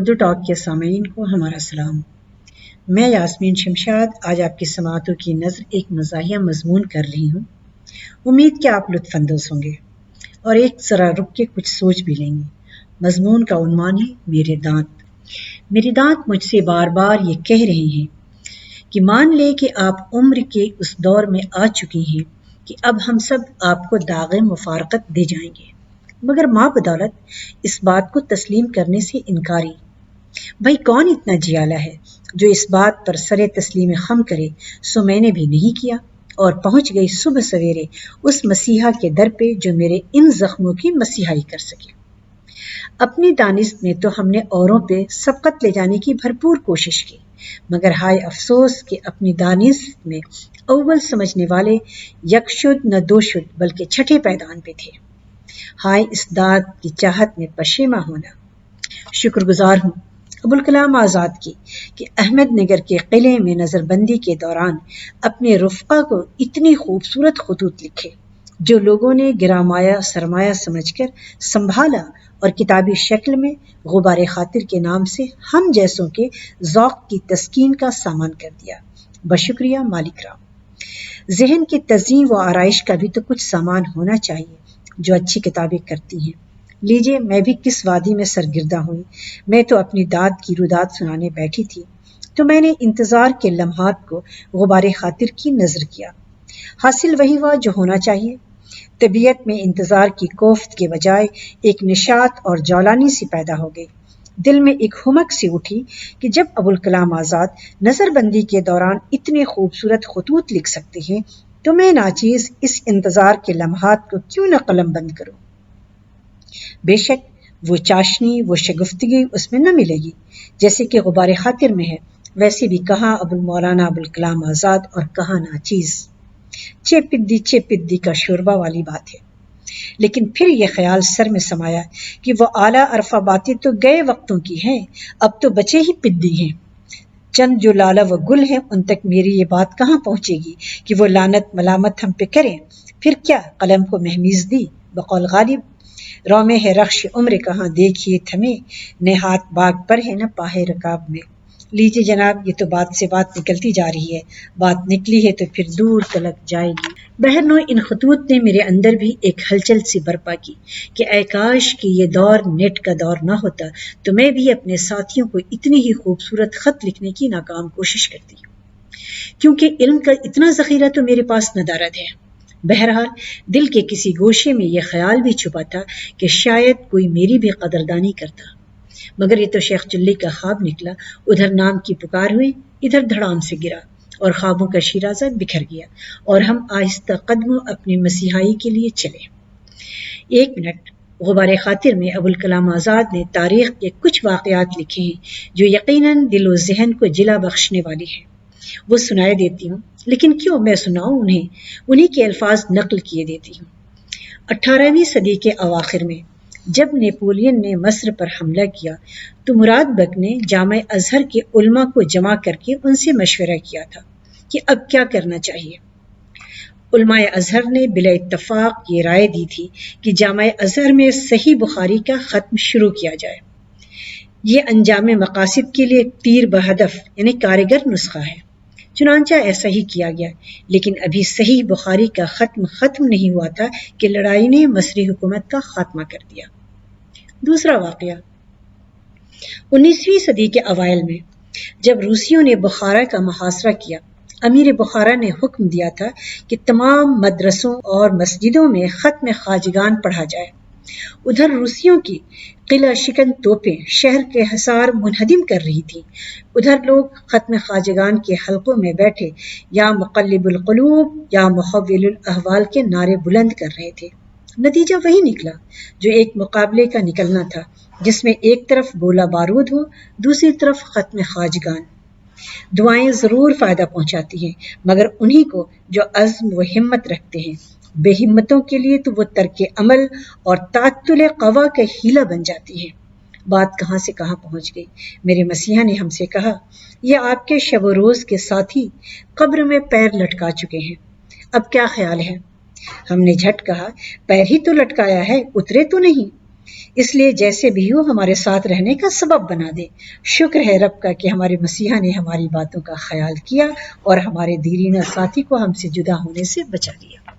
Urdu talk کے سامعین کو ہمارا سلام۔ میں یاسمین شمشاد آج آپ کی سماعتوں کی نظر ایک مزاحیہ مضمون کر رہی ہوں۔ امید کہ آپ لطف اندوز ہوں گے اور ایک ذرا رک کے کچھ سوچ بھی لیں گے۔ مضمون کا عنوان ہے میرے دانت۔ میرے دانت مجھ سے بار بار یہ کہہ رہے ہیں کہ مان لے کہ آپ عمر کے اس دور میں آ چکی ہیں کہ اب ہم سب آپ کو داغ مفارقت دے جائیں گے، مگر ماں بدولت اس بات کو تسلیم کرنے سے انکاری۔ بھائی کون اتنا جیالہ ہے جو اس بات پر سر تسلیم خم کرے؟ سو میں نے بھی نہیں کیا اور پہنچ گئی صبح سویرے اس مسیحا کے در پہ جو میرے ان زخموں کی مسیحائی کر سکے۔ اپنی دانست میں تو ہم نے اوروں پہ سبقت لے جانے کی بھرپور کوشش کی، مگر ہائے افسوس کہ اپنی دانست میں اول سمجھنے والے یک شد نہ دو شد بلکہ چھٹے پیدان پہ تھے۔ ہائے اس داد کی چاہت میں پشیماں ہونا۔ شکر گزار ہوں ابوالکلام آزاد کی کہ احمد نگر کے قلعے میں نظر بندی کے دوران اپنے رفقا کو اتنی خوبصورت خطوط لکھے جو لوگوں نے گرامایا سرمایہ سمجھ کر سنبھالا اور کتابی شکل میں غبار خاطر کے نام سے ہم جیسوں کے ذوق کی تسکین کا سامان کر دیا۔ بشکریہ مالک رام۔ ذہن کی تزئین و آرائش کا بھی تو کچھ سامان ہونا چاہیے جو اچھی کتابیں کرتی ہیں۔ لیجئے میں بھی کس وادی میں سرگردہ ہوئی۔ میں تو اپنی داد کی روداد سنانے بیٹھی تھی تو میں نے انتظار کے لمحات کو غبار خاطر کی نظر کیا۔ حاصل وہی ہوا جو ہونا چاہیے۔ طبیعت میں انتظار کی کوفت کے بجائے ایک نشاط اور جولانی سی پیدا ہو گئی۔ دل میں ایک ہمک سی اٹھی کہ جب ابوالکلام آزاد نظر بندی کے دوران اتنے خوبصورت خطوط لکھ سکتے ہیں تو میں ناچیز اس انتظار کے لمحات کو کیوں نہ قلم بند کروں۔ بے شک وہ چاشنی، وہ شگفتگی اس میں نہ ملے گی جیسے کہ غبار خاطر میں ہے، ویسے بھی کہاں مولانا ابوالکلام آزاد اور کہاں ناچیز۔ چے پدی کا شوربہ والی بات ہے۔ لیکن پھر یہ خیال سر میں سمایا کہ وہ اعلیٰ عرفہ باتیں تو گئے وقتوں کی ہیں، اب تو بچے ہی پدی ہیں۔ چند جو لالہ و گل ہیں ان تک میری یہ بات کہاں پہنچے گی کہ وہ لعنت ملامت ہم پہ کریں۔ پھر کیا قلم کو مہمیز دی بقول غالب، رو میں ہے رخش عمر کہاں دیکھیے تھمے، نہ ہاتھ باغ پر ہے نہ پاہے رکاب میں۔ لیجیے جناب، یہ تو بات سے بات نکلتی جا رہی ہے، بات نکلی ہے تو پھر دور تلک جائے گی۔ بہرنو ان خطوط نے میرے اندر بھی ایک ہلچل سی برپا کی کہ اے کاش کہ یہ دور نیٹ کا دور نہ ہوتا تو میں بھی اپنے ساتھیوں کو اتنی ہی خوبصورت خط لکھنے کی ناکام کوشش کرتی، کیونکہ علم کا اتنا ذخیرہ تو میرے پاس ندارد ہے۔ بہرحال دل کے کسی گوشے میں یہ خیال بھی چھپا تھا کہ شاید کوئی میری بھی قدردانی کرتا، مگر یہ تو شیخ چلی کا خواب نکلا۔ ادھر نام کی پکار ہوئی، ادھر دھڑام سے گرا اور خوابوں کا شیرازہ بکھر گیا اور ہم آہستہ قدموں اپنی مسیحائی کے لیے چلے۔ ایک منٹ، غبار خاطر میں ابوالکلام آزاد نے تاریخ کے کچھ واقعات لکھے ہیں جو یقیناً دل و ذہن کو جلا بخشنے والے ہیں، وہ سنائے دیتی ہوں۔ لیکن کیوں میں سناؤں انہیں کے الفاظ نقل کیے دیتی ہوں۔ 18ویں صدی کے اواخر میں جب نیپولین نے مصر پر حملہ کیا تو مراد بک نے جامع ازہر کے علماء کو جمع کر کے ان سے مشورہ کیا تھا کہ اب کیا کرنا چاہیے۔ علماء ازہر نے بلا اتفاق یہ رائے دی تھی کہ جامع ازہر میں صحیح بخاری کا ختم شروع کیا جائے۔ یہ انجام مقاصد کے لیے ایک تیر بہدف یعنی کارگر نسخہ ہے۔ چنانچہ ایسا ہی کیا گیا، لیکن ابھی صحیح بخاری کا ختم نہیں ہوا تھا کہ لڑائی نے مصری حکومت کا خاتمہ کر دیا۔ دوسرا واقعہ 19ویں صدی کے اوائل میں جب روسیوں نے بخارا کا محاصرہ کیا، امیر بخارا نے حکم دیا تھا کہ تمام مدرسوں اور مسجدوں میں ختم خواجگان پڑھا جائے۔ ادھر روسیوں کی قلعہ شکن توپیں شہر کے حصار منہدم کر رہی تھیں، ادھر لوگ ختم خواجگان کے حلقوں میں بیٹھے یا مقلب القلوب یا محول الاحوال کے نعرے بلند کر رہے تھے۔ نتیجہ وہی نکلا جو ایک مقابلے کا نکلنا تھا، جس میں ایک طرف گولہ بارود ہو، دوسری طرف ختم خواجگان۔ دعائیں ضرور فائدہ پہنچاتی ہیں، مگر انہی کو جو عزم و ہمت رکھتے ہیں۔ بے ہمتوں کے لیے تو وہ ترک عمل اور تعطل قوا کا ہیلہ بن جاتی ہے۔ بات کہاں سے کہاں پہنچ گئی۔ میرے مسیحا نے ہم سے کہا، یہ آپ کے شب و روز کے ساتھی قبر میں پیر لٹکا چکے ہیں، اب کیا خیال ہے؟ ہم نے جھٹ کہا، پیر ہی تو لٹکایا ہے، اترے تو نہیں۔ اس لیے جیسے بھی ہو ہمارے ساتھ رہنے کا سبب بنا دے۔ شکر ہے رب کا کہ ہمارے مسیحا نے ہماری باتوں کا خیال کیا اور ہمارے دیرینہ ساتھی کو ہم سے جدا ہونے سے بچا لیا۔